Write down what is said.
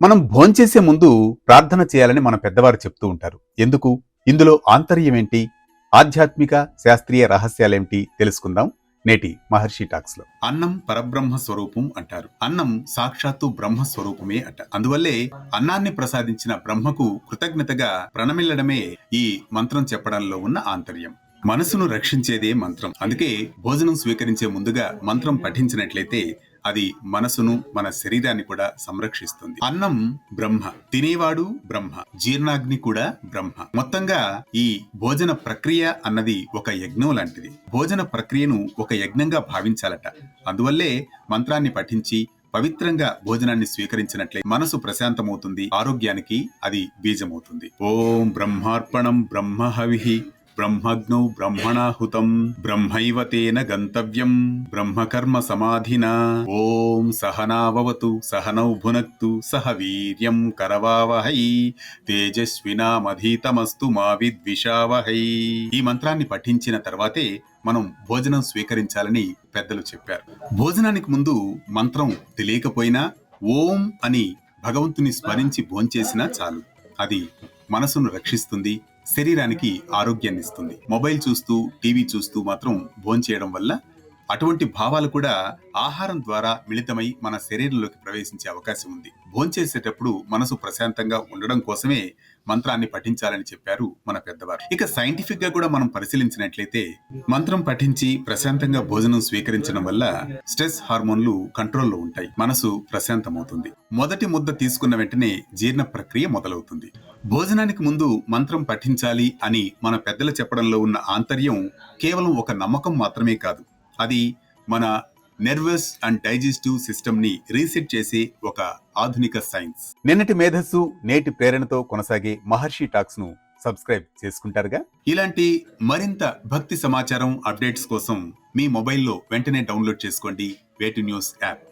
మనం భోంచేసే ముందు ప్రార్థన చేయాలని మన పెద్దవారు చెప్తూ ఉంటారు. ఎందుకు? ఇందులో ఆంతర్యం ఏంటి? ఆధ్యాత్మిక శాస్త్రీయ రహస్యాలేంటి తెలుసుకుందాం నేటి మహర్షి టాక్స్ లో. అన్నం పరబ్రహ్మ స్వరూపం అంటారు. అన్నం సాక్షాత్తు బ్రహ్మ స్వరూపమే అంట. అందువల్లే అన్నాన్ని ప్రసాదించిన బ్రహ్మకు కృతజ్ఞతగా ప్రణమిల్లడమే ఈ మంత్రం చెప్పడంలో ఉన్న ఆంతర్యం. మనసును రక్షించేదే మంత్రం. అందుకే భోజనం స్వీకరించే ముందుగా మంత్రం పఠించినట్లయితే అది మనసును, మన శరీరాన్ని కూడా సంరక్షిస్తుంది. అన్నం బ్రహ్మ, తినేవాడు బ్రహ్మ, జీర్ణాగ్ని కూడా బ్రహ్మ. మొత్తంగా ఈ భోజన ప్రక్రియ అన్నది ఒక యజ్ఞం లాంటిది. భోజన ప్రక్రియను ఒక యజ్ఞంగా భావించాలట. అందువల్లే మంత్రాన్ని పఠించి పవిత్రంగా భోజనాన్ని స్వీకరించినట్లే మనసు ప్రశాంతమవుతుంది, ఆరోగ్యానికి అది బీజమవుతుంది. ఓం బ్రహ్మార్పణం బ్రహ్మ హవిః బ్రహ్మగ్నౌ బ్రహ్మణాహుతం బ్రహ్మైవ తేన గంతవ్యం బ్రహ్మకర్మ సమాధినా. ఓం సహనావవతు సహనౌ భునక్తు సహ వీర్యం కరవావహై తేజస్వినామధీతమస్తు మా విద్విషావహై. ఈ మంత్రాన్ని పఠించిన తర్వాతే మనం భోజనం స్వీకరించాలని పెద్దలు చెప్పారు. భోజనానికి ముందు మంత్రం తెలియకపోయినా ఓం అని భగవంతుని స్మరించి భోంచేసినా చాలు. అది మనసును రక్షిస్తుంది, శరీరానికి ఆరోగ్యాన్ని ఇస్తుంది. మొబైల్ చూస్తూ, టీవీ చూస్తూ మాత్రం భోంచేయడం వల్ల అటువంటి భావాలు కూడా ఆహారం ద్వారా మిళితమై మన శరీరంలోకి ప్రవేశించే అవకాశం ఉంది. భోంచేసేటప్పుడు మనసు ప్రశాంతంగా ఉండడం కోసమే మంత్రాన్ని పఠించాలని చెప్పారు మన పెద్దవారు. ఇక సైంటిఫిక్ గా కూడా మనం పరిశీలించినట్లయితే మంత్రం పఠించి ప్రశాంతంగా భోజనం స్వీకరించడం వల్ల స్ట్రెస్ హార్మోన్లు కంట్రోల్లో ఉంటాయి, మనసు ప్రశాంతమవుతుంది. మొదటి ముద్ద తీసుకున్న వెంటనే జీర్ణ ప్రక్రియ మొదలవుతుంది. భోజనానికి ముందు మంత్రం పఠించాలి అని మన పెద్దలు చెప్పడంలో ఉన్న ఆంతర్యం కేవలం ఒక నమ్మకం మాత్రమే కాదు, అది మన నర్వస్ అండ్ డైజెస్టివ్ సిస్టమ్ ని రీసెట్ చేసే ఒక ఆధునిక సైన్స్. నిన్నటి మేధస్సు నేటి ప్రేరణతో కొనసాగే మహర్షి టాక్స్ ను సబ్స్క్రైబ్ చేసుకుంటారుగా. ఇలాంటి మరింత భక్తి సమాచారం అప్డేట్స్ కోసం మీ మొబైల్లో వెంటనే డౌన్లోడ్ చేసుకోండి వేటు న్యూస్ యాప్.